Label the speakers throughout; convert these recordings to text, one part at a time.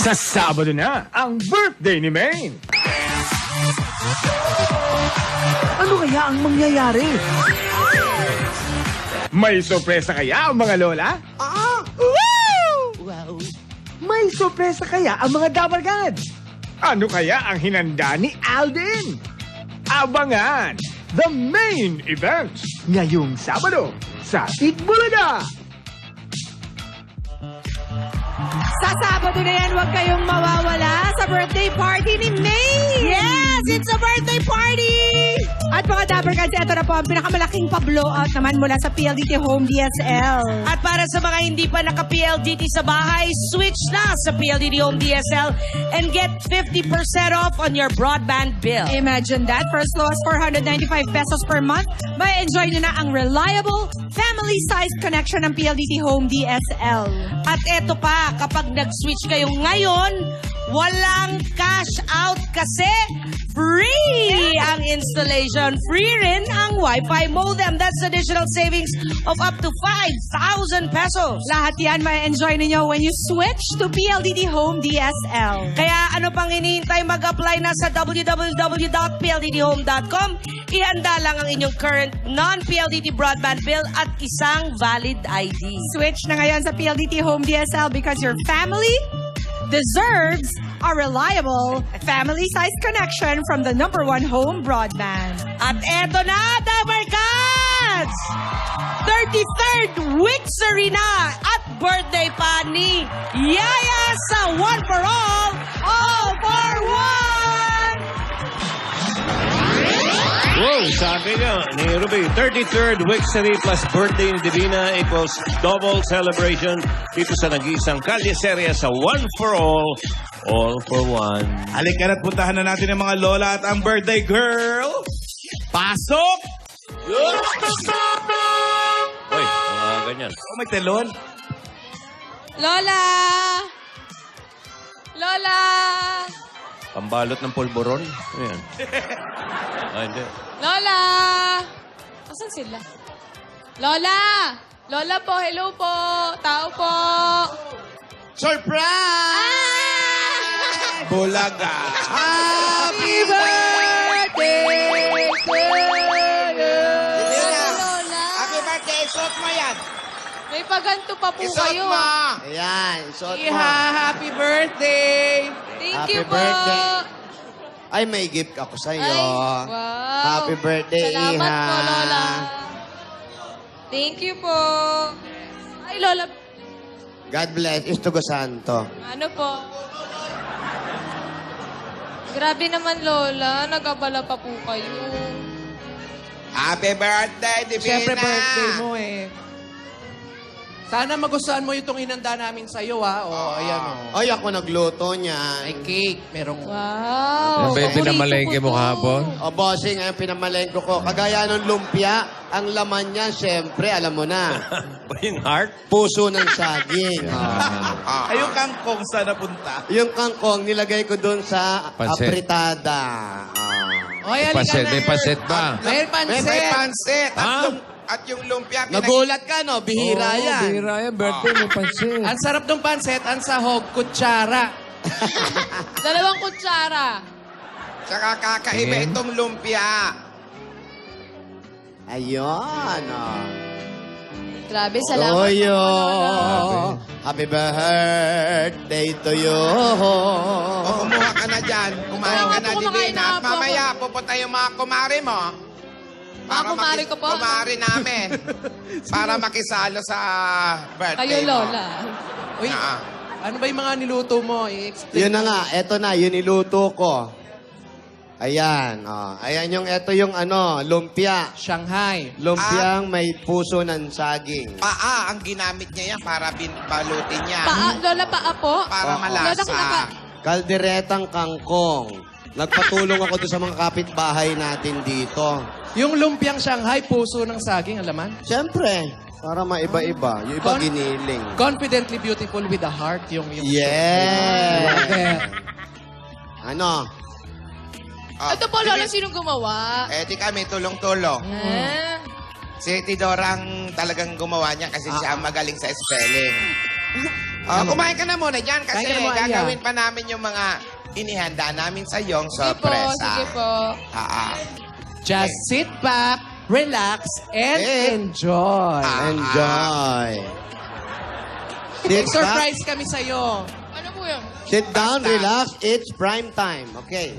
Speaker 1: Sa Sabado na, ang birthday ni Maine.
Speaker 2: Ano kaya ang mangyayari?
Speaker 1: May sorpresa kaya ang mga lola?
Speaker 2: Wow! May sorpresa kaya ang mga dabargad?
Speaker 1: Ano kaya ang hinanda ni Alden? Abangan the main events ngayong Sabado sa Itbulaga.
Speaker 3: Sa Sabado na yan, huwag kayong mawawala sa birthday party ni May! Yes! It's a birthday party! At mga Dabarkads, ito na po ang pinakamalaking pa-blowout naman mula sa PLDT Home DSL.
Speaker 4: At para sa mga hindi pa naka-PLDT sa bahay, switch na sa PLDT Home DSL and get 50% off on your broadband bill.
Speaker 3: Imagine that, for as low as 495 pesos per month, may enjoy nyo na ang reliable, family-sized connection ng PLDT Home DSL.
Speaker 4: At eto pa, kapag nag-switch kayo ngayon, walang cash out kasi free ang installation. Free rin ang Wi-Fi modem. That's additional savings of up to 5,000 pesos.
Speaker 3: Lahat yan may enjoy ninyo when you switch to PLDT Home DSL.
Speaker 4: Kaya ano pang hinihintay, mag-apply na sa www.pldthome.com. Ihanda lang ang inyong current non-PLDT broadband bill at isang valid ID.
Speaker 3: Switch na ngayon sa PLDT Home DSL because your family deserves a reliable, family-sized connection from the #1 home broadband.
Speaker 4: At eto na, Dabarkads! 33rd Wixery na at birthday pa ni Yaya sa One for All for One!
Speaker 5: Wow, sabi niya ni Ruby, 33rd Wixery plus birthday ni Divina equals double celebration dito sa nag-iisang kalyeserya sa One for All for One.
Speaker 6: Halika na't puntahan na natin ang mga lola at ang birthday girl. Pasok!
Speaker 5: Uy, mga ganyan.
Speaker 6: Oh, may telon.
Speaker 3: Lola! Lola!
Speaker 5: Pambalot ng polboron. Ayan. Hindi.
Speaker 3: Lola! Asan sila? Lola! Lola po, hello po! Tao po!
Speaker 6: Surprise! Bulaga!
Speaker 3: Happy birthday to you! Lola!
Speaker 7: Happy birthday! Suot mo yan!
Speaker 3: May paganto pa po
Speaker 7: Isuot
Speaker 3: kayo.
Speaker 7: mo! Ayan, isuot mo.
Speaker 3: Happy birthday! Thank
Speaker 7: Happy
Speaker 3: you po!
Speaker 7: birthday. Ay, may gift ako sa'yo.
Speaker 3: Ay, wow!
Speaker 7: Happy birthday,
Speaker 3: Salamat
Speaker 7: Iha.
Speaker 3: po, Lola. Thank you po. Ay, Lola.
Speaker 7: God bless. Istugo Santo.
Speaker 3: Ano po? Grabe naman, Lola. Nagabala pa po kayo.
Speaker 7: Happy birthday, Divina!
Speaker 8: Siyempre, birthday mo eh. Sana magustuhan mo itong inanda namin sa'yo, ha? O, ayan o.
Speaker 7: Ay, ako nagluto niyan.
Speaker 8: May cake. Merong...
Speaker 3: Wow!
Speaker 9: Yung pinamalengke mo kahapon?
Speaker 7: O, bossing, ang pinamalengko ko. Kagaya ng lumpia, ang laman niya, siyempre, alam mo na,
Speaker 5: Yung heart?
Speaker 7: puso ng saging.
Speaker 6: Ay, yung kangkong saan napunta?
Speaker 7: Yung kangkong, nilagay ko doon sa
Speaker 9: Pansit.
Speaker 7: apritada.
Speaker 8: Oy, halika
Speaker 9: Paset,
Speaker 8: na.
Speaker 9: may paset ba?
Speaker 8: May pansit.
Speaker 7: May pansit.
Speaker 9: Ha?
Speaker 7: Yung lumpia. Nagulat ka, no? Bihira yan.
Speaker 9: Bihira yan. Birthday, may pansit.
Speaker 8: Ang sarap ng pansit, ang sahog, kutsara.
Speaker 3: Dalawang kutsara.
Speaker 7: Tsaka kakaiba
Speaker 9: Tingin.
Speaker 7: itong lumpia. Ayun,
Speaker 3: Grabe,
Speaker 7: Toyo,
Speaker 9: Grabe.
Speaker 7: happy birthday to you. Kumuha ka na dyan. Kumain ka na, Divina. At mamaya, pupunta yung mga kumari mo.
Speaker 3: Mga kumari ko po?
Speaker 7: Kumari namin. Para makisalo sa birthday
Speaker 3: Kayo,
Speaker 7: mo.
Speaker 3: Lola.
Speaker 8: Uy, ano ba yung mga niluto mo? I-explain.
Speaker 7: Yun na nga, eto na, yun niluto ko. Ayan, ayan eto yung lumpia.
Speaker 8: Shanghai.
Speaker 7: Lumpiang may puso ng saging. Paa ang ginamit niya yan para balutin niya.
Speaker 3: Lola, paa po?
Speaker 7: Para
Speaker 3: Lola,
Speaker 7: malasa. Kalderetang kangkong. Nagpatulong ako doon sa mga kapitbahay natin dito.
Speaker 8: Yung lumpiang Shanghai, puso ng saging, alaman?
Speaker 7: Siyempre, para maiba-iba. Yung iba
Speaker 8: Con-
Speaker 7: giniling.
Speaker 8: Confidently beautiful with a heart, yung...
Speaker 7: Yeah!
Speaker 8: Okay.
Speaker 7: Ano?
Speaker 3: Ito po, Lola, sino gumawa?
Speaker 7: Di kami tulong-tulong. Si Tidorang talagang gumawa niya kasi siya ang magaling sa spelling. Kumain ka na muna dyan kasi
Speaker 8: Kain ka na muna,
Speaker 7: gagawin pa namin yung mga inihanda namin sa iyong sorpresa.
Speaker 10: Sige po.
Speaker 8: Just sit back, relax, and enjoy.
Speaker 9: Enjoy.
Speaker 8: May
Speaker 9: Sit back,
Speaker 8: surprise kami sa'yo.
Speaker 10: Ano po yun?
Speaker 9: sit down, relax. It's prime time. Okay.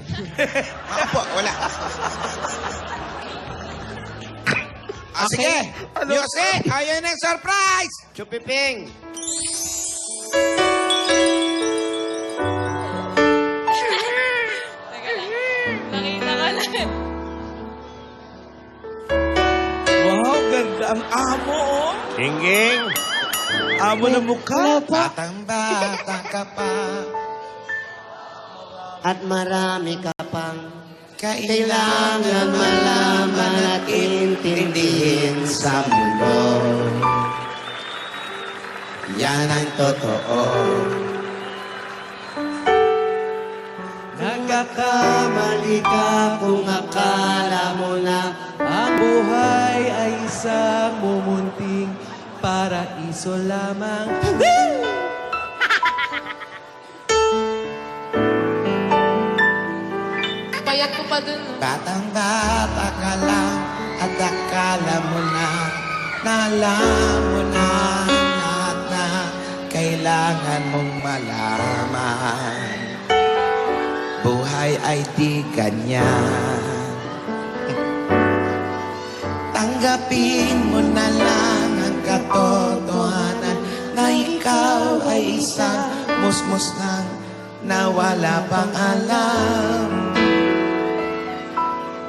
Speaker 7: Opo, wala. Sige. Music, ayun ang surprise.
Speaker 9: Chupiping.
Speaker 10: Nakita ka lang.
Speaker 6: Wow, ganda ang amo, oh.
Speaker 5: Gingging.
Speaker 6: Amo na mukha.
Speaker 7: Batang bata ka pa,
Speaker 9: At marami ka pang
Speaker 7: kailangan malaman at intindihin sa mundo. Yan ang totoo.
Speaker 8: Nagkakamali ka kung akala mo na ang buhay ay isang mumunting paraiso lamang.
Speaker 10: Payat ko pa dun.
Speaker 7: Batang bata ka lang at akala mo na alam mo na lahat na kailangan mong malaman. Buhay ay di ganyan. Tanggapin mo na lang ang katotohanan na ikaw ay isang musmus lang na wala pang alam.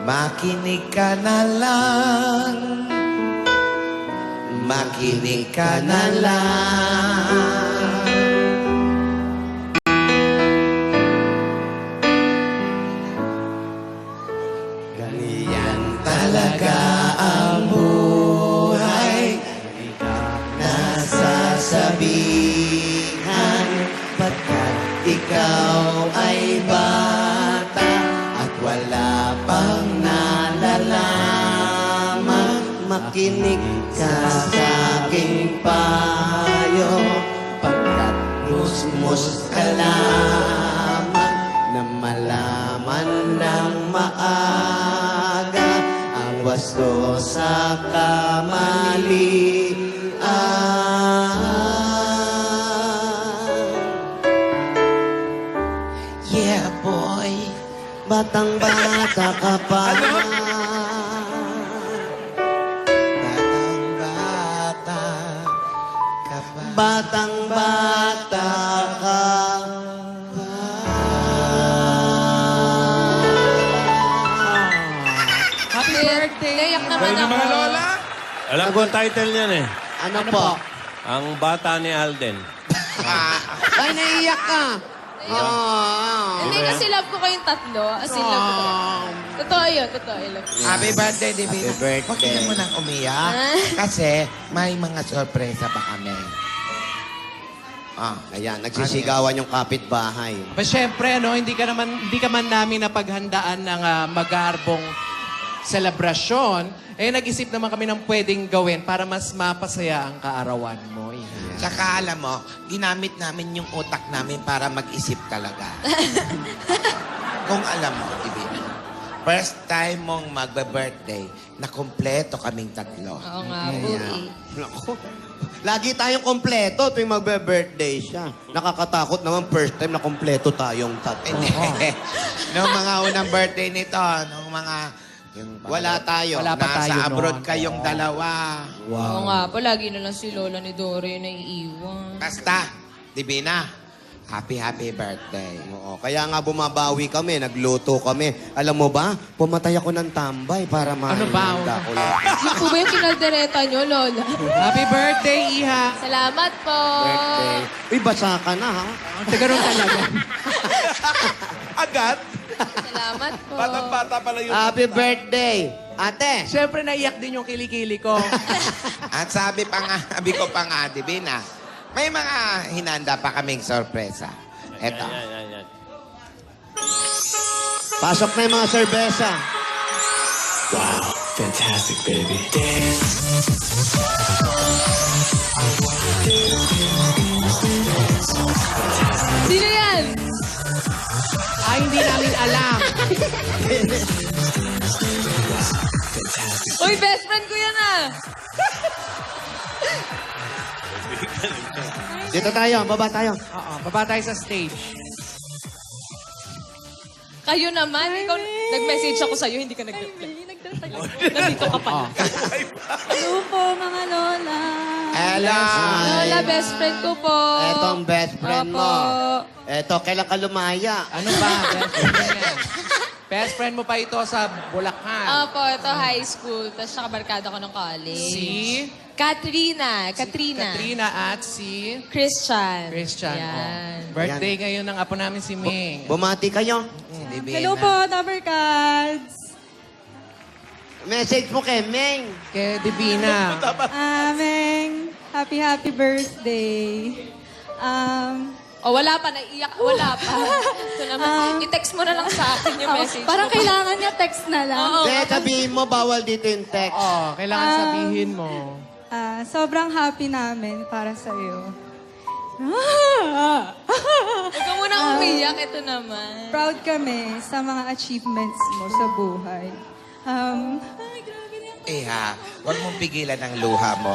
Speaker 7: Makinig ka na lang. Makinig ka na lang. Ganyan talaga ang buhay. Nasasabihan pagkat ikaw ay bata at wala pang nalalaman. Makinig ka sa aking payo pagkat musmus ka lamang na malaman ng maaga ang wasto sa kamalian. Yeah, boy. Batang bata ka pa. Batang bata ka pa. Batang bata ka pa.
Speaker 8: Happy birthday!
Speaker 10: Naiyak naman
Speaker 6: Kayo ng
Speaker 10: ako.
Speaker 6: mga lola.
Speaker 5: Alam ko ang title niyan eh.
Speaker 9: Ano po?
Speaker 5: Ang Bata ni Alden.
Speaker 9: Ay, naiiyak ka.
Speaker 10: Hindi kasi love ko kayong tatlo. As in, love ko talaga. Totoo yun, totoo yun. Love ko.
Speaker 7: Happy birthday, Divina.
Speaker 9: Happy birthday.
Speaker 7: Huwag ka na mo nang umiyak. Kasi may mga sorpresa pa kami.
Speaker 9: Ayan, nagsisigawan yung kapitbahay.
Speaker 8: But syempre, ano, hindi ka man namin napaghandaan ng magarbong selebrasyon. Nag-isip naman kami ng pwedeng gawin para mas mapasaya ang kaarawan mo. Yan.
Speaker 7: Tsaka alam mo, ginamit namin yung utak namin para mag-isip talaga. Kung alam mo, Divina, first time mong magbe-birthday na kumpleto kaming tatlo.
Speaker 10: Oo nga po eh.
Speaker 9: Naku, lagi tayong kompleto tuwing magbe-birthday siya. Nakakatakot naman first time na kompleto tayong tatlo.
Speaker 7: Noong mga unang birthday nito, noong mga...
Speaker 9: Wala tayo.
Speaker 8: Wala pa tayo
Speaker 7: Nasa abroad
Speaker 8: noon.
Speaker 7: kayong dalawa.
Speaker 10: Oo nga po, lagi na lang si Lola ni Dora yung naiiwan.
Speaker 7: Basta, Divina, happy birthday.
Speaker 9: Oo, kaya nga bumabawi kami, nagluto kami. Alam mo ba, pumatay ako ng tambay para
Speaker 8: Ano ba?
Speaker 9: mahanda ko lang.
Speaker 10: Yung po ba yung kinaldereta nyo, Lola?
Speaker 8: Happy birthday, Iha!
Speaker 10: Salamat po!
Speaker 9: Birthday. Uy, basa ka na, ha?
Speaker 8: Tagaroon talaga.
Speaker 6: Agad.
Speaker 10: Salamat po.
Speaker 6: Batang-bata pala yung...
Speaker 9: Happy birthday! Ate!
Speaker 8: Siyempre, naiyak din yung kilikili ko.
Speaker 7: At sabi ko pa nga, Divina, may mga hinanda pa kaming sorpresa. Eto.
Speaker 5: Yan.
Speaker 9: Pasok na yung mga serbesa.
Speaker 11: Fantastic, baby.
Speaker 8: hindi namin alam.
Speaker 10: Uy, best friend ko yan ah.
Speaker 9: Dito tayo, baba tayo.
Speaker 8: Oo, baba tayo sa stage.
Speaker 10: Kayo naman, ikaw, nag-message ako sa'yo, hindi ka nag-reply. Nandito ka pala.
Speaker 3: Hello po, mga lola.
Speaker 9: Hello.
Speaker 10: Lola, best friend ko po.
Speaker 9: Eto ang best friend mo.
Speaker 10: Opo.
Speaker 9: Eto, kailan ka lumaya?
Speaker 8: Ano ba? Best friend mo yan. Best friend mo pa ito sa Bulacan.
Speaker 10: Opo, ito high school. Tapos nakabarkada ko ng college.
Speaker 8: Si
Speaker 10: Katrina.
Speaker 8: Katrina at si
Speaker 10: Christian.
Speaker 8: Christian.
Speaker 10: Yan.
Speaker 8: Oh. Birthday ngayon ng apo namin si Ming.
Speaker 9: Bumati kayo.
Speaker 3: Hello po, Dabarkads.
Speaker 9: Message mo kay Meng.
Speaker 8: Kay Divina.
Speaker 3: Meng, happy birthday.
Speaker 10: O, wala pa. Naiiyak. Wala pa. Ito naman. I-text mo na lang sa akin yung message.
Speaker 3: Parang
Speaker 10: mo.
Speaker 3: kailangan niya text na lang.
Speaker 10: Oo.
Speaker 9: Hindi, sabihin mo, bawal dito yung text.
Speaker 8: Oh, kailangan sabihin mo.
Speaker 3: Sobrang happy namin para sa'yo.
Speaker 10: Huwag ka muna umiyak. Ito naman.
Speaker 3: Proud kami sa mga achievements mo sa buhay.
Speaker 7: Huwag mong pigilan ang luha mo.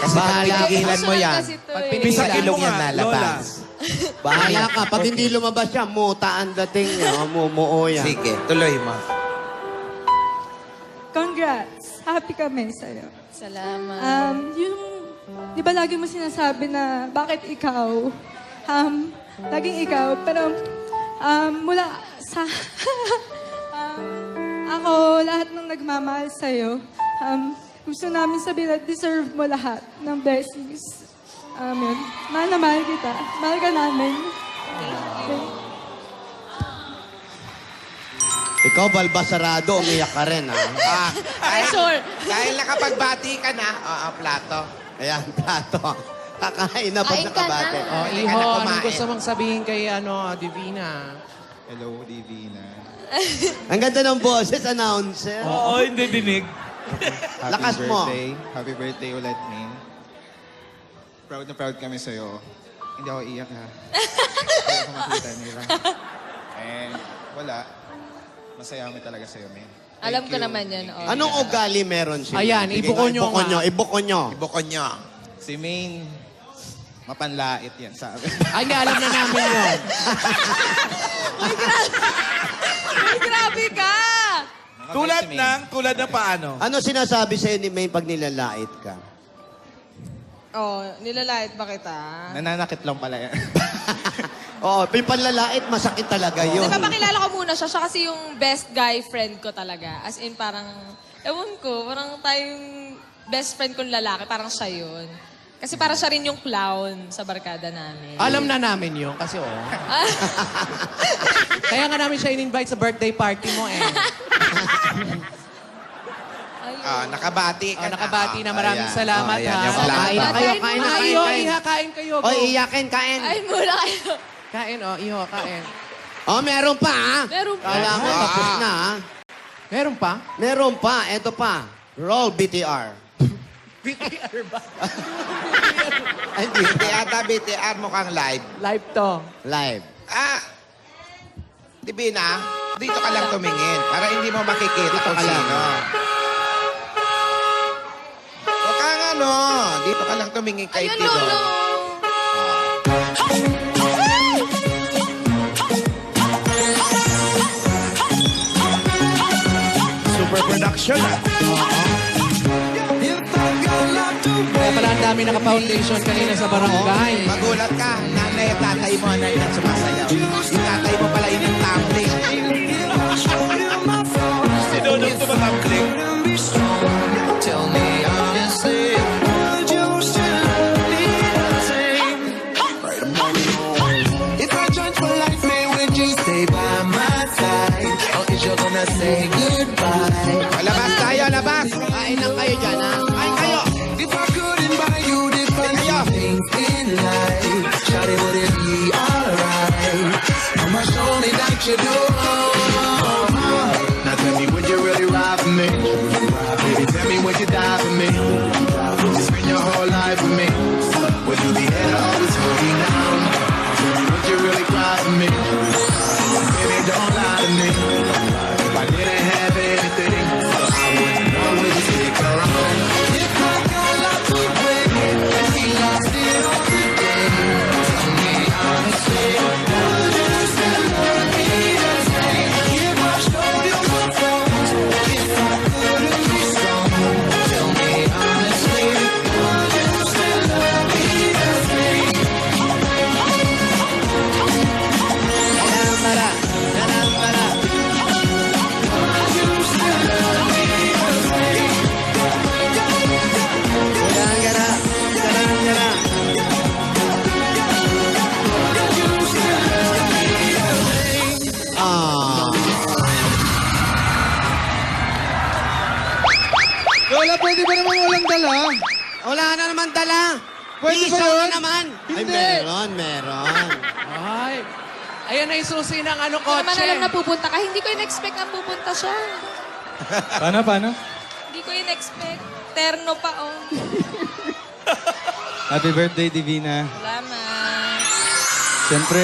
Speaker 7: Kasi pag
Speaker 9: Bahala.
Speaker 7: pinigilan mo yan,
Speaker 10: Kasi ito
Speaker 8: Pag
Speaker 10: eh.
Speaker 8: pinigilan
Speaker 7: sa ilong
Speaker 6: mo
Speaker 7: yan
Speaker 6: nga,
Speaker 7: lalabas.
Speaker 9: Bahala ka. Pag hindi lumabas siya, muta ang dating niya. Mumuo yan.
Speaker 7: Sige, tuloy mo.
Speaker 3: Congrats! Happy kami sa'yo.
Speaker 10: Salamat.
Speaker 3: Di ba lagi mo sinasabi na, bakit ikaw? Laging ikaw, pero mula sa... ako, lahat ng nagmamahal sa'yo, gusto namin sabihin na deserve mo lahat ng blessings. Yun. Mahal na mahal kita. Mahal ka namin.
Speaker 9: Ikaw, balbasarado, umiyak ka rin, ha?
Speaker 7: Dahil nakapagbati ka na, plato.
Speaker 9: Ayan, plato. Kakain na pag
Speaker 10: Kain ka
Speaker 9: nakabate.
Speaker 10: na.
Speaker 8: Oh,
Speaker 7: Pwede
Speaker 8: Iho,
Speaker 7: ka na
Speaker 8: anong
Speaker 7: kumain.
Speaker 8: gusto mong sabihin kay Divina?
Speaker 6: Hello, Divina.
Speaker 9: Ang ganda ng boses, announcer.
Speaker 6: Oo, hindi dinig.
Speaker 9: Lakas mo.
Speaker 6: Happy birthday ulit, Ming. Proud na proud kami sa'yo. Hindi ako iyak, ha? Hindi ako makita nila. And wala. Masaya kami talaga sa'yo, Ming.
Speaker 10: Alam ko naman yan. Oh.
Speaker 9: Anong ugali meron siya?
Speaker 8: Ayan, ibukon nyo nga.
Speaker 9: Ibukon nyo.
Speaker 7: Ibukon nyo.
Speaker 6: Si Ming, mapanlait yan sa amin.
Speaker 8: Ay, hindi, alam na namin yun.
Speaker 10: Ay, grabe ka!
Speaker 6: Tulad na paano?
Speaker 9: Ano sinasabi sa'yo ni May pag nilalait ka?
Speaker 10: Oh, nilalait ba kita?
Speaker 6: Nananakit lang pala yan.
Speaker 9: Oo, yung panlalait, masakit talaga yun.
Speaker 10: Napapakilala ko muna siya. Siya kasi yung best guy friend ko talaga. As in, parang, ewan ko, parang tayong best friend kong lalaki, parang siya yun. Kasi parang siya rin yung clown sa barkada namin.
Speaker 8: Alam na namin yun, kasi Kaya nga namin siya in-invite sa birthday party mo
Speaker 7: Nakabati ka na.
Speaker 8: nakabati na. Maraming
Speaker 7: Ayan.
Speaker 8: salamat,
Speaker 7: Ayan,
Speaker 8: ha?
Speaker 7: yung plato.
Speaker 9: Kain na kayo, kain na, kain,
Speaker 8: Iho,
Speaker 9: kain.
Speaker 8: Iha, kain kayo.
Speaker 9: Oy, iyakin, kain.
Speaker 10: Ay, muna kayo.
Speaker 8: Kain, Iho, kain.
Speaker 9: Oh, meron pa, ha?
Speaker 10: Meron pa.
Speaker 9: Kala mo, tapos na, ha?
Speaker 8: Meron pa?
Speaker 9: Meron pa, eto pa. Roll BTR.
Speaker 8: BTR ba?
Speaker 9: Ay, hindi.
Speaker 7: Hindi ata BTR mukhang live.
Speaker 8: Live to.
Speaker 9: Live.
Speaker 7: Divina, dito ka lang tumingin para hindi mo makikita kung sino. Huwag kang dito ka lang tumingin kay
Speaker 10: Ayun,
Speaker 7: Tito.
Speaker 10: Lolo.
Speaker 6: Super production, ha?
Speaker 8: Kaya pala ang dami naka-foundation kanina sa barangay.
Speaker 7: Magulat ka, nanay at tatay mo na yung sumasayaw. Yung tatay mo pala yung tumbling.
Speaker 6: Sinunod ko ba tumbling?
Speaker 11: Tell me honestly, would you still be the same? If I joined for life, man, would you stay by my side? Or is you gonna say goodbye?
Speaker 7: Labas tayo, labas!
Speaker 9: Kain lang kayo dyan, ha? Kain kayo!
Speaker 11: If I couldn't buy you different things in life, shawty, would it be alright? I'ma show me that you do. Now tell me, would you really ride for me? Baby, tell me, would you die for me? Would you spend your whole life with me? Would you be there to always hold me down? Tell me, would you really cry for me? Baby, don't
Speaker 9: Wala na naman dala.
Speaker 2: Pwede ba
Speaker 9: Isaw
Speaker 2: yun?
Speaker 9: na naman. Ay, meron.
Speaker 8: Ay. Ayan na yung susi ng ano,
Speaker 10: Hindi naman
Speaker 8: kotse.
Speaker 10: alam na pupunta ka. Hindi ko in-expect na pupunta siya.
Speaker 2: Paano?
Speaker 10: Hindi ko in-expect. Terno pa, oh.
Speaker 2: Happy birthday, Divina.
Speaker 10: Salamat.
Speaker 2: Siyempre,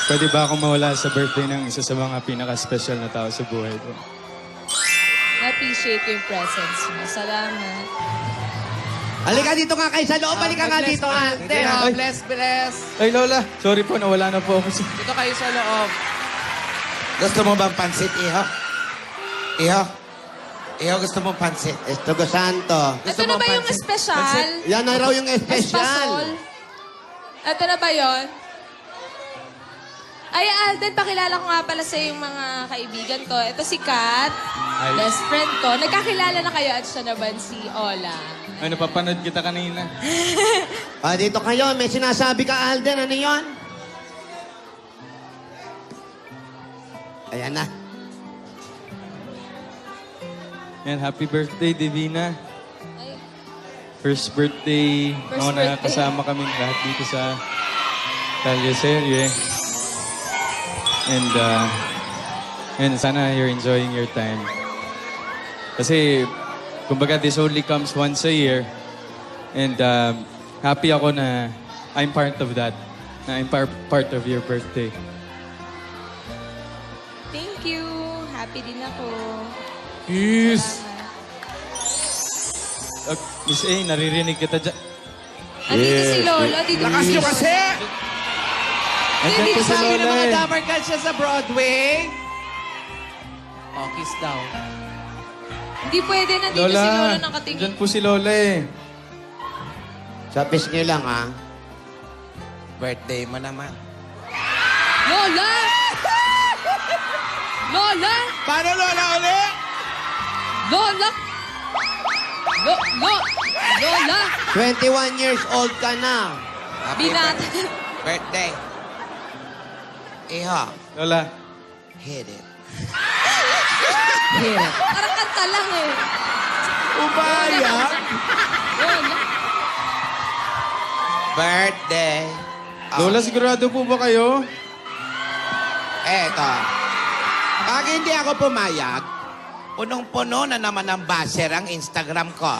Speaker 2: pwede ba akong mawala sa birthday ng isa sa mga pinaka-special na tao sa buhay ko?
Speaker 10: Na-appreciate ko yung presence mo. Salamat.
Speaker 9: Halika dito nga kayo sa loob. Halika nga dito, ate.
Speaker 8: Oh, bless.
Speaker 2: Ay, Lola. Sorry po, nawala na po ako sa...
Speaker 8: Dito kayo sa loob.
Speaker 7: Gusto mo bang pansit, Iho? Iho, gusto mo pansit?
Speaker 9: Estogo Santo.
Speaker 10: Ito na ba yung special?
Speaker 9: Yan na raw yung
Speaker 10: Espasol?
Speaker 9: espesyal.
Speaker 10: Ito na ba yun? Ay, Alden, pakilala ko nga pala sa yung mga kaibigan ko. Ito si Kat, best friend ko. Nagkakilala na kayo at siya naman si Ola.
Speaker 2: Ay, napapanood kita kanina.
Speaker 9: Dito kayo. May sinasabi ka, Alden. Ano yon? Ayan na.
Speaker 2: Yan, happy birthday, Divina.
Speaker 10: Ay,
Speaker 2: First birthday.
Speaker 10: First
Speaker 2: Ako na
Speaker 10: birthday.
Speaker 2: kasama kami lahat dito sa Calle Serie. And sana you're enjoying your time. Kasi, kumbaga, this only comes once a year. And happy ako na I'm part of that. Na I'm part of your birthday.
Speaker 10: thank you. Happy din ako.
Speaker 2: Yes! Miss A, naririnig kita dyan.
Speaker 10: Andito si Lola. Dito
Speaker 6: Lakas nyo kasi!
Speaker 2: Andyan po si
Speaker 8: Sabi ng
Speaker 2: Lola
Speaker 8: mga
Speaker 2: eh.
Speaker 8: Dapper Cats siya sa Broadway. Oh, kiss daw.
Speaker 10: Hindi pwede. Nandito si Lola nakatingin.
Speaker 2: Andyan po si Lola eh.
Speaker 9: Sa pisngi lang, ha?
Speaker 7: Birthday mo naman.
Speaker 10: Lola! Lola!
Speaker 6: Paano, Lola, ulit?
Speaker 10: Lola! Lola!
Speaker 9: 21 years old ka na.
Speaker 7: Happy
Speaker 10: Binata.
Speaker 7: birthday. Iho,
Speaker 2: Lola.
Speaker 7: hit it.
Speaker 10: Parang kanta lang eh.
Speaker 6: Umayag?
Speaker 10: Lola.
Speaker 7: Birthday.
Speaker 2: Lola, sigurado po ba kayo?
Speaker 7: Eto. Pag hindi ako pumayag, punong-puno na naman ang baser ang Instagram ko.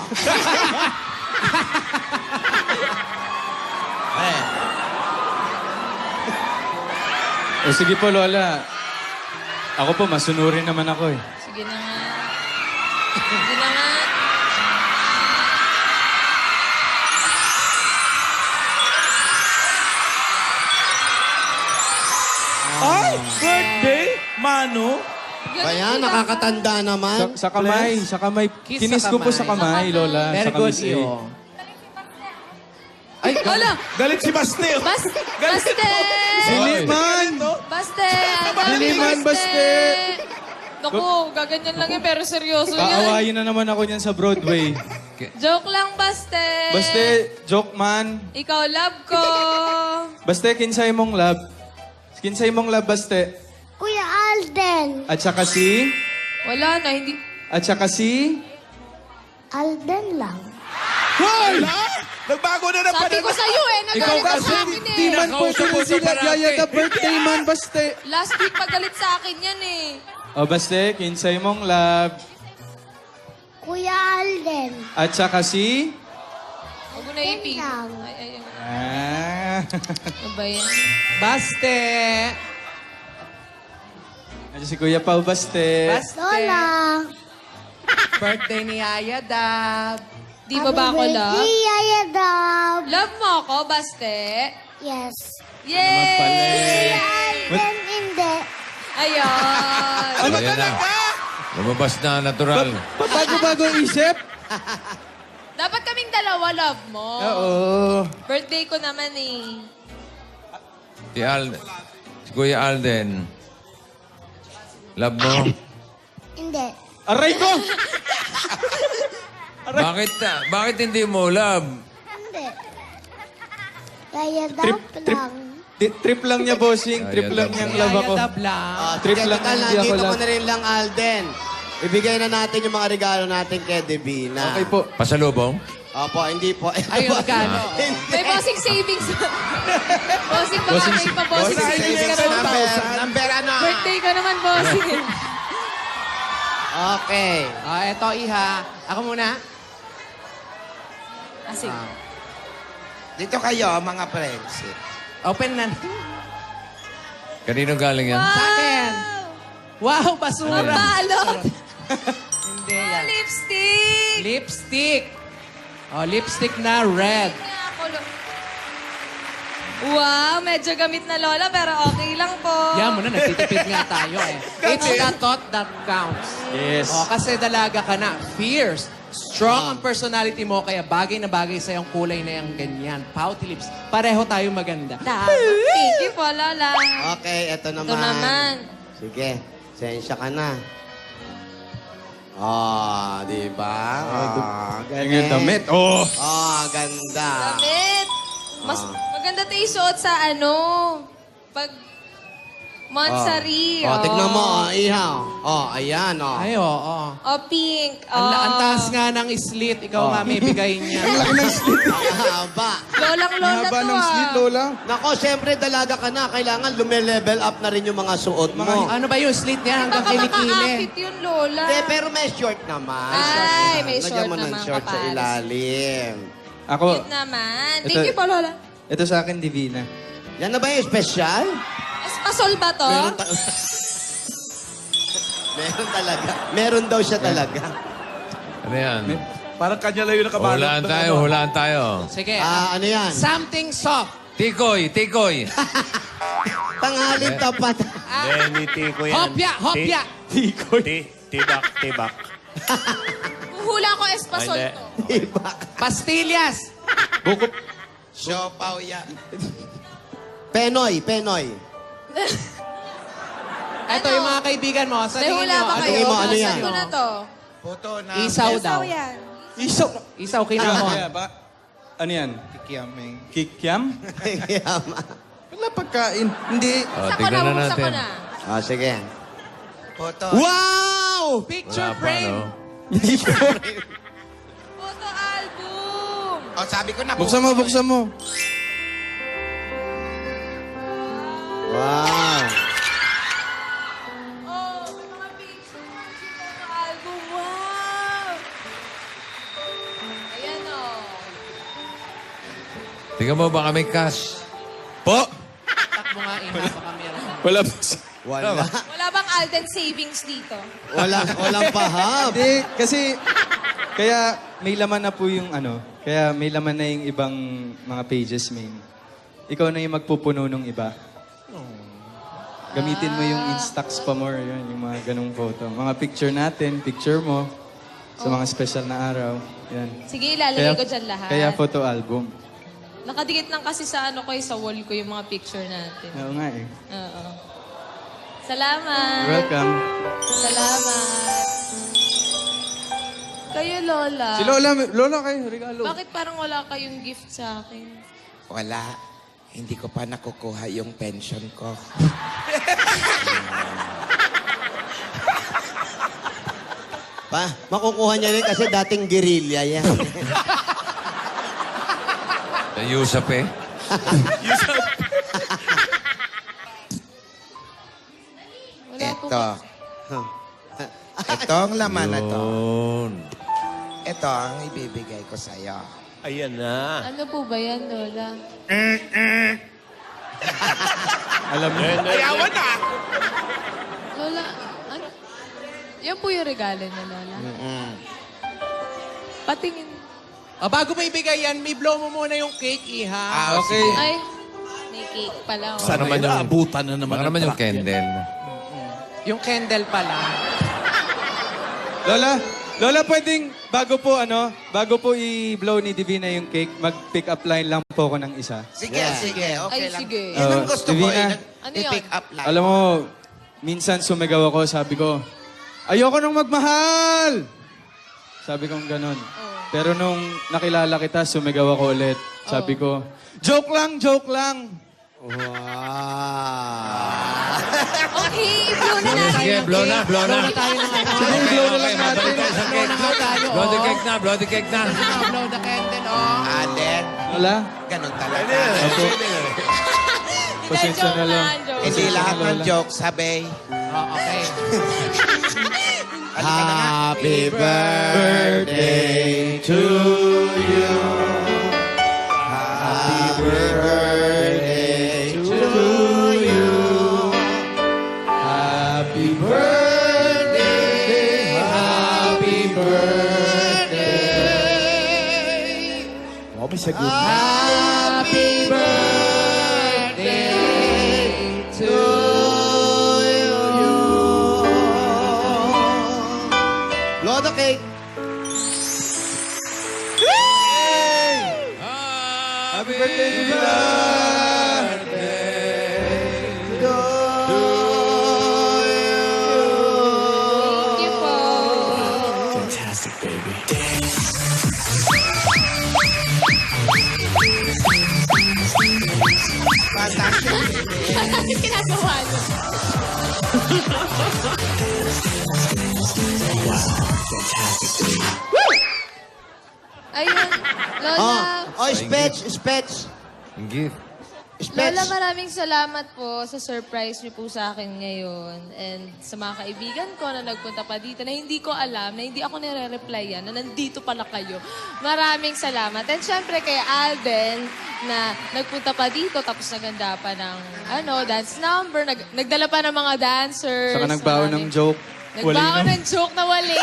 Speaker 2: O sige po, Lola. Ako po, masunurin naman ako eh.
Speaker 10: Sige na nga. Sige na nga.
Speaker 6: Ay, birthday? Manu?
Speaker 9: Kaya nakakatanda naman.
Speaker 2: Sa kamay, sa kamay.
Speaker 8: Kiss
Speaker 2: Kinis
Speaker 8: sa
Speaker 2: ko po
Speaker 8: kamay.
Speaker 2: sa kamay, Lola.
Speaker 8: Very
Speaker 2: sa
Speaker 8: good,
Speaker 2: Miss A.
Speaker 8: Iyo. Ay,
Speaker 10: Lola!
Speaker 6: Galit si Bastille.
Speaker 10: Baste!
Speaker 2: Siliman!
Speaker 10: Baste!
Speaker 2: Siliman, baste!
Speaker 10: Naku, gaganyan lang yun, pero seryoso yan.
Speaker 2: Kaawayin na naman ako niyan sa Broadway.
Speaker 10: Joke lang, Baste.
Speaker 2: Baste, joke man.
Speaker 10: Ikaw, love ko.
Speaker 2: Baste, kinsay mong love. Kinsay mong love, Baste.
Speaker 12: Kuya Alden.
Speaker 2: At saka si...
Speaker 10: Wala na, hindi.
Speaker 2: At saka si...
Speaker 12: Alden lang.
Speaker 6: Hoy! Nagbago na ng
Speaker 10: Sabi ko sa'yo eh, nagalit ka sa akin eh.
Speaker 2: Di man pwede rin sila yaya birthday man, Baste.
Speaker 10: Last week pagalit sa akin yan eh.
Speaker 2: O, Baste, kinsay mong love.
Speaker 12: Kuya Alden.
Speaker 2: At saka si...
Speaker 10: Huwag mo na ipig.
Speaker 12: lang.
Speaker 10: Ay.
Speaker 2: Ah.
Speaker 10: Ano ba yan?
Speaker 8: Baste.
Speaker 2: At si Kuya Pao, Baste.
Speaker 12: Lola.
Speaker 8: Birthday ni Yaya Dab.
Speaker 10: Di ba ba ako love?
Speaker 12: Happy birthday, Yaya Dab.
Speaker 10: Love mo ako, Baste?
Speaker 12: Yes.
Speaker 2: Naman pala
Speaker 10: Yay!
Speaker 2: eh.
Speaker 12: Alden, hindi.
Speaker 10: Ayun.
Speaker 6: Ano talaga?
Speaker 5: Lumabas na natural.
Speaker 2: Bago-bago isip?
Speaker 10: Dapat kaming dalawa, love mo.
Speaker 2: Oo.
Speaker 10: Birthday ko naman eh.
Speaker 5: Si Kuya Alden. Love mo?
Speaker 12: Hindi.
Speaker 2: Aray ko!
Speaker 5: Bakit hindi mo love?
Speaker 12: Hindi. Yaya Dab lang.
Speaker 2: Trip lang niya, bossing. Trip lang niyang love ako.
Speaker 8: Yaya Dab lang.
Speaker 2: Trip
Speaker 9: Sige,
Speaker 2: lang,
Speaker 9: total,
Speaker 2: hindi ako
Speaker 9: nandito
Speaker 2: lang.
Speaker 9: ko na rin lang, Alden. Ibigay na natin yung mga regalo natin kay Divina.
Speaker 2: Okay po.
Speaker 5: Pasalubong?
Speaker 9: Opo, hindi po.
Speaker 8: Ay, magkano?
Speaker 10: May bossing savings. Bossing baka
Speaker 2: Bossing-
Speaker 10: may pa-bossing
Speaker 9: Bossing
Speaker 10: savings ka
Speaker 9: savings
Speaker 10: naman.
Speaker 9: number ano?
Speaker 10: Birthday ka naman, bossing.
Speaker 9: Okay.
Speaker 8: Eto, Iha. Ako muna.
Speaker 10: Sige.
Speaker 7: Dito kayo, mga friends.
Speaker 8: Open na.
Speaker 5: Kanino galing yan?
Speaker 8: Sa akin. Wow, basura.
Speaker 10: Mabalot.
Speaker 8: Hindi yan.
Speaker 10: Lipstick.
Speaker 8: Lipstick. Oh, lipstick na red.
Speaker 10: Wow, medyo gamit na lola, pero okay lang po.
Speaker 8: Yan mo na, nagtitipid nga tayo eh. It's the thought that counts.
Speaker 2: Yes.
Speaker 8: Oh, kasi dalaga ka na. Fierce. Strong ang personality mo, kaya bagay na bagay sa yung kulay na yung ganyan. Pouty lips. Pareho tayo maganda.
Speaker 10: Thank you po, lola.
Speaker 9: Okay, eto naman.
Speaker 10: Ito naman.
Speaker 9: Sige, sensya ka na. Oh, di ba? Oh,
Speaker 2: Yung damit. Oh!
Speaker 9: Oh, ganda.
Speaker 10: Damit. Mas maganda tayo isuot sa pag Montsari.
Speaker 9: Oh, tignan mo, Iha. Oh, ayan, oh.
Speaker 8: Ay, oo.
Speaker 10: O pink.
Speaker 8: Ang taas nga ng slit, ikaw nga may bigay niya.
Speaker 9: Ang haba.
Speaker 10: Lolang-lola to
Speaker 2: Lola.
Speaker 9: Nako, siyempre dalaga ka na. Kailangan lume-level up na rin yung mga suot mo.
Speaker 8: Ano ba yung slit niya hanggang
Speaker 10: Baka
Speaker 8: kilikili?
Speaker 10: makaakit yun, lola.
Speaker 9: Hindi, pero may short naman.
Speaker 10: Ay, may
Speaker 9: Lagyan
Speaker 10: short
Speaker 9: mo ng
Speaker 10: naman,
Speaker 9: short sa
Speaker 10: kapares.
Speaker 9: ilalim.
Speaker 2: Ako,
Speaker 10: Cute naman.
Speaker 2: Ito-
Speaker 10: Thank you po, lola.
Speaker 2: ito sa akin, Divina.
Speaker 9: Yan na ba yung special?
Speaker 10: Espasol ba to?
Speaker 9: Meron talaga. Meron daw siya talaga.
Speaker 5: Ano yan?
Speaker 1: Parang kanya lang yung nakabalot.
Speaker 5: Hulaan tayo, hulaan tayo.
Speaker 8: Sige.
Speaker 9: Ano yan?
Speaker 8: Something soft.
Speaker 5: Tikoy, tikoy.
Speaker 9: Tanghalin tapat.
Speaker 5: Lenny, tiko yan.
Speaker 8: Hopya, hopya.
Speaker 5: Tibak, tibak.
Speaker 10: Hula ko espasol
Speaker 5: Ay,
Speaker 10: to.
Speaker 9: Diba?
Speaker 8: Pastillas.
Speaker 7: Siopaw yan.
Speaker 9: Penoy, Penoy.
Speaker 8: Ito yung mga kaibigan mo. Sa
Speaker 10: May
Speaker 8: tingin
Speaker 10: hula
Speaker 8: nyo,
Speaker 10: ba
Speaker 8: ano
Speaker 10: kayo?
Speaker 9: tingin mo, ano yan?
Speaker 10: Saan ko na to?
Speaker 7: Puto na.
Speaker 8: Isaw daw.
Speaker 10: Isaw yan.
Speaker 8: Isaw, kinamon.
Speaker 2: Ano yan?
Speaker 6: Kikiaming.
Speaker 2: Kikiam?
Speaker 6: Wala pagkain. Hindi.
Speaker 5: O,
Speaker 10: Buksan ko na,
Speaker 5: tignan na
Speaker 10: buksan ko
Speaker 5: natin.
Speaker 10: na.
Speaker 9: Sige.
Speaker 7: Puto.
Speaker 9: Wow!
Speaker 8: Picture
Speaker 5: Wala pa,
Speaker 8: frame.
Speaker 5: no?
Speaker 10: Photo album.
Speaker 7: O, sabi ko na.
Speaker 2: Buksan mo, buksan mo.
Speaker 9: Wow.
Speaker 10: Oh, mga picture. Photo album. Wow. Ayan o.
Speaker 5: Tingnan mo, baka may cash.
Speaker 2: Po!
Speaker 8: Takbo nga, Iha. Baka meron.
Speaker 2: Wala po.
Speaker 9: Wala.
Speaker 10: Wala bang Alden savings dito?
Speaker 9: Walang pahab.
Speaker 2: Hindi, kasi kaya may laman na po yung kaya may laman na yung ibang mga pages, main. Ikaw na yung magpupuno ng iba. Gamitin mo yung Instax pa more, yun, yung mga ganong photo. Mga picture natin, picture mo, sa mga special na araw. Yan.
Speaker 10: Sige, ilalagay ko dyan lahat.
Speaker 2: Kaya photo album.
Speaker 10: Nakadikit lang kasi sa sa wall ko yung mga picture natin.
Speaker 2: Oo nga eh.
Speaker 10: Oo. Salamat.
Speaker 2: Welcome.
Speaker 10: Salamat. Kayo, Lola.
Speaker 2: Si Lola kayo, regalo.
Speaker 10: Bakit parang wala kayong gift sa akin?
Speaker 7: Wala. Hindi ko pa nakukuha yung pension ko.
Speaker 9: Makukuha niya rin kasi dating guerrilla yan.
Speaker 5: Yusap eh.
Speaker 10: Wala po.
Speaker 7: Ito. Ito ang laman na to.
Speaker 5: Yun.
Speaker 7: Ito ang ibibigay ko sa'yo.
Speaker 5: Ayan na.
Speaker 10: Ano po ba yan, Lola?
Speaker 2: Alam mo.
Speaker 7: Ayawan na!
Speaker 10: Lola, ano? Yan po yung regalo niya, Lola. Patingin.
Speaker 8: Bago mo ibigay yan, may blow mo muna yung cake, Iha.
Speaker 2: Okay.
Speaker 10: Ay, may cake pala. Oh.
Speaker 5: Baka naman yung,
Speaker 1: Abutan na naman.
Speaker 5: baka naman yung candle.
Speaker 8: Yung candle pala.
Speaker 2: Lola, pwedeng, bago po i-blow ni Divina yung cake, mag-pick up line lang po ako ng isa.
Speaker 7: Sige, sige. Okay
Speaker 10: Ay,
Speaker 7: lang.
Speaker 10: sige.
Speaker 7: Yan ang gusto ko.
Speaker 2: Divina.
Speaker 10: Ano
Speaker 7: I-pick
Speaker 10: yun?
Speaker 7: up lang.
Speaker 2: Alam mo, minsan sumigaw ako, sabi ko, ayoko nang magmahal! Sabi kong ganon. Pero nung nakilala kita, sumigaw ako ulit. Sabi ko, joke lang, joke lang!
Speaker 9: Wow.
Speaker 10: Okay, blow na natin.
Speaker 8: Sige,
Speaker 5: blow na.
Speaker 8: Blow na tayo ng ano.
Speaker 2: Blow na lang natin.
Speaker 8: Blow na nga tayo.
Speaker 5: Blow the cake na, blow the cake na.
Speaker 8: Blow the candle, oh.
Speaker 7: Alden,
Speaker 2: Wala?
Speaker 7: ganun talaga.
Speaker 2: Opo. Pasensya na lang.
Speaker 7: Hindi lahat ng jokes, sabi.
Speaker 8: Oh, okay.
Speaker 9: Happy birthday to you. Happy birthday to you. Happy birthday. Happy birthday.
Speaker 1: Oh, may sagot.
Speaker 9: Happy birthday to you. Blow the cake.
Speaker 5: Happy birthday
Speaker 9: to
Speaker 10: Thank you po.
Speaker 11: Fantastic, baby.
Speaker 10: Bakit ginagawa niyo? Ayun, Lola.
Speaker 9: Spets.
Speaker 5: Gift.
Speaker 10: Lola, maraming salamat po sa surprise niyo po sa akin ngayon. And sa mga kaibigan ko na nagpunta pa dito na hindi ko alam, na hindi ako nire-replyan, na nandito pala kayo. Maraming salamat. And syempre kay Alden na nagpunta pa dito tapos naganda pa ng dance number. Nagdala pa ng mga dancers.
Speaker 2: Saka nagbaon ng joke.
Speaker 10: Nagbaon ng joke na wali.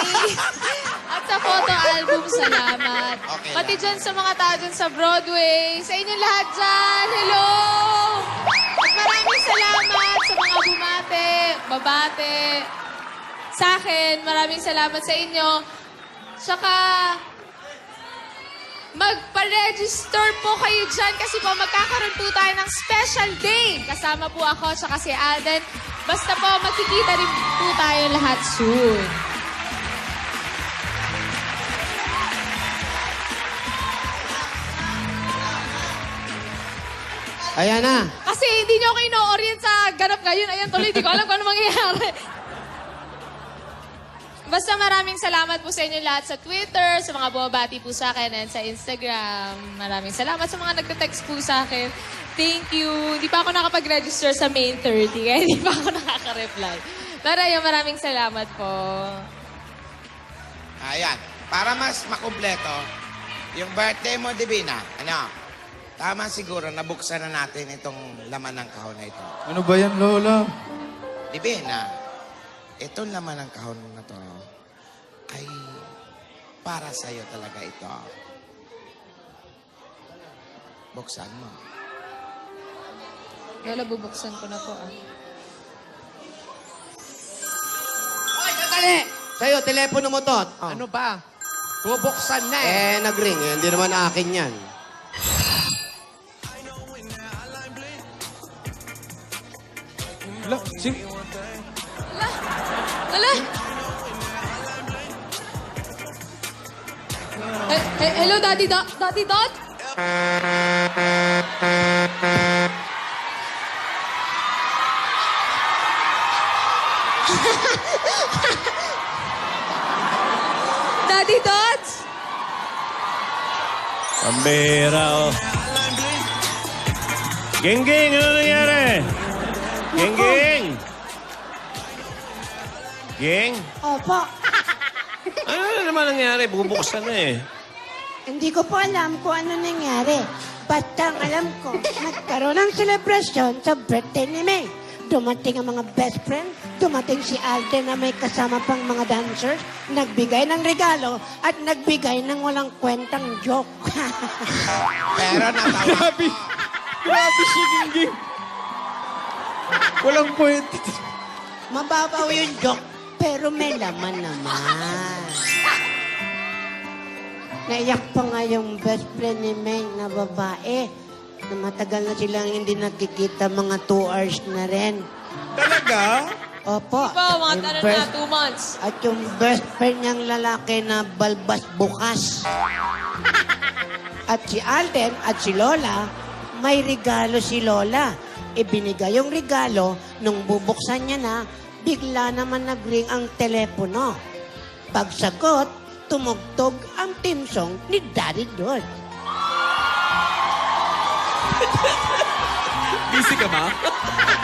Speaker 10: At sa photo album, salamat.
Speaker 7: Okay
Speaker 10: Pati dyan sa mga tao dyan sa Broadway. Sa inyo lahat dyan, hello! At maraming salamat sa mga babate. Sa akin, maraming salamat sa inyo. Tsaka, magpa-register po kayo dyan kasi po magkakaroon po tayo ng special day. Kasama po ako, tsaka si Alden. Basta po, magkikita rin po tayo lahat soon.
Speaker 9: Ayan na.
Speaker 10: Kasi hindi niyo ako ino-orient sa ganap ngayon. Ayan tuloy, hindi ko alam kung ano mangyayari. Basta maraming salamat po sa inyo lahat sa Twitter, sa mga bumabati po sa akin, and sa Instagram. Maraming salamat sa mga nagte-text po sa akin. Thank you. Hindi pa ako nakapag-register sa Main 30, kaya hindi pa ako nakaka-reply. Pero yun, maraming salamat po.
Speaker 7: Ayan. Para mas makumpleto, yung birthday mo, Divina, tama siguro, nabuksan na natin itong laman ng kahon na ito.
Speaker 2: Ano ba yan, Lola?
Speaker 7: Divina, itong laman ng kahon na to ay para sa'yo talaga ito. Buksan mo.
Speaker 10: Lola, bubuksan ko na po.
Speaker 9: Ay, sandali! Sa'yo, telepono mo to. Oh.
Speaker 8: Ano ba? Bubuksan na eh.
Speaker 9: Nag-ring. Hindi naman akin yan.
Speaker 2: Wala,
Speaker 10: Lola! Hello, Daddy Dot? Daddy Dot? Daddy Dots?
Speaker 5: Pambira, oh. Geng-geng, ano nangyari? Geng-geng! Geng?
Speaker 12: Opo.
Speaker 5: Ano na naman nangyari? Bubuksan na eh.
Speaker 12: Hindi ko po alam kung ano nangyari. Basta ang alam ko, nagkaroon ng celebration sa birthday ni May. Dumating ang mga best friend, dumating si Alden na may kasama pang mga dancers, nagbigay ng regalo at nagbigay ng walang kwentang joke.
Speaker 7: Pero natawa.
Speaker 2: Grabe si Gingging. Walang point.
Speaker 12: Mababaw yung joke, pero may laman naman. Naiyak pa nga yung best friend ni May na babae. Na matagal na silang hindi nakikita, mga 2 hours na rin.
Speaker 5: Talaga?
Speaker 12: Opo.
Speaker 10: Po, mga
Speaker 12: Yung
Speaker 10: tanong na,
Speaker 12: best-
Speaker 10: 2 months.
Speaker 12: At yung best friend niyang lalaki na balbas bukas. At si Alden at si Lola, may regalo si Lola. ibinigay yung regalo, nung bubuksan niya na, bigla naman nag-ring ang telepono. Pagsagot, tumugtog ang theme song ni Daddy George.
Speaker 13: Busy ka ba?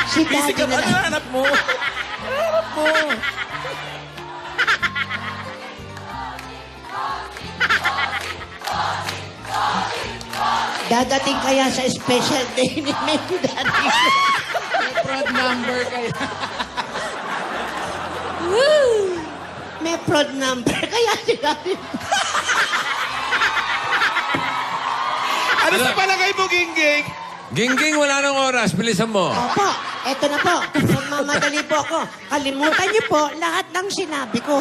Speaker 12: Si
Speaker 13: Busy
Speaker 12: Daddy
Speaker 13: ka ba?
Speaker 12: na
Speaker 13: Ano hanap mo? Hanap mo.
Speaker 12: Dadating kaya sa special day ni May Daddy.
Speaker 8: May prod number kayo.
Speaker 12: May prod number kaya si Daddy.
Speaker 13: Ano sa palagay mo, Gingging?
Speaker 5: Gingging, wala nang oras. Bilisan mo.
Speaker 12: Opo, eto na po. Nagmamadali po ako. Kalimutan niyo po lahat ng sinabi ko.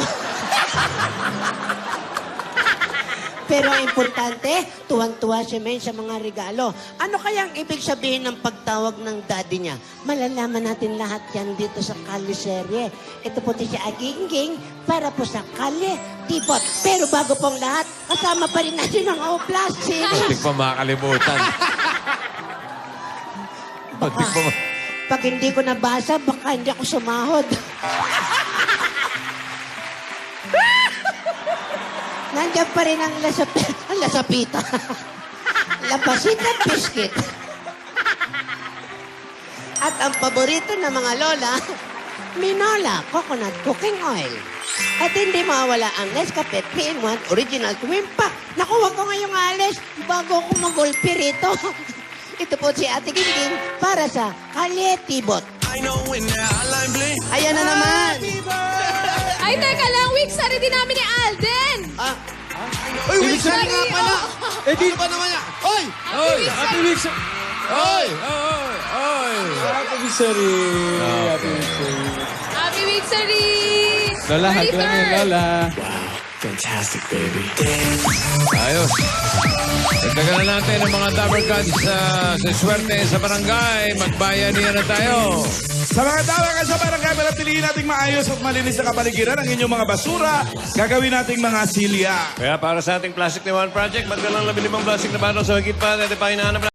Speaker 12: Pero ang importante, tuwang-tuwa si May sa mga regalo. Ano kayang ibig sabihin ng pagtawag ng daddy niya? Malalaman natin lahat yan dito sa Kalye Serye. Ito po si Aginging para po sa Kalye Tipot. Pero bago pong lahat, kasama pa rin natin ang Oplas Series.
Speaker 5: Hindi pa makakalimutan.
Speaker 12: Pag hindi ko nabasa, baka hindi ako sumahod. Nandiyan pa rin ang lasapita. Lapasita biscuit. At ang paborito ng mga lola, Minola Coconut Cooking Oil. At hindi mawala ang Nescafe 3-in-1 Original Twin Pack. Nakuha ko ngayong alis bago ako magulpi rito. Ito po si Ate Gingging para sa Kalye Tibot. Ayan na naman.
Speaker 10: Ay, teka lang. Week-sari din namin ni Alden.
Speaker 9: Uy, Wilson nga pala!
Speaker 2: Eh, di...
Speaker 9: Ano ba naman yan? Hoy!
Speaker 5: Oy!
Speaker 2: Happy weeks!
Speaker 5: Oy! Oy! Oy!
Speaker 2: Happy weeks, sorry. Happy weeks, sorry.
Speaker 10: Happy week-sari.
Speaker 2: Lola, hug lang yun, Lola.
Speaker 5: Ayos. Dagdagan na natin ang mga Dabber Cats sa swerte sa barangay. Magbayanihan na tayo.
Speaker 13: Sa mga tawag sa barangay, piliin nating maayos at malinis na kapaligiran ang inyong mga basura. Gagawin nating mga silya.
Speaker 5: Kaya para sa ating Plastic One Project, magdalang 15 plastic na bottle sa higit pa. Dati pa hinahanap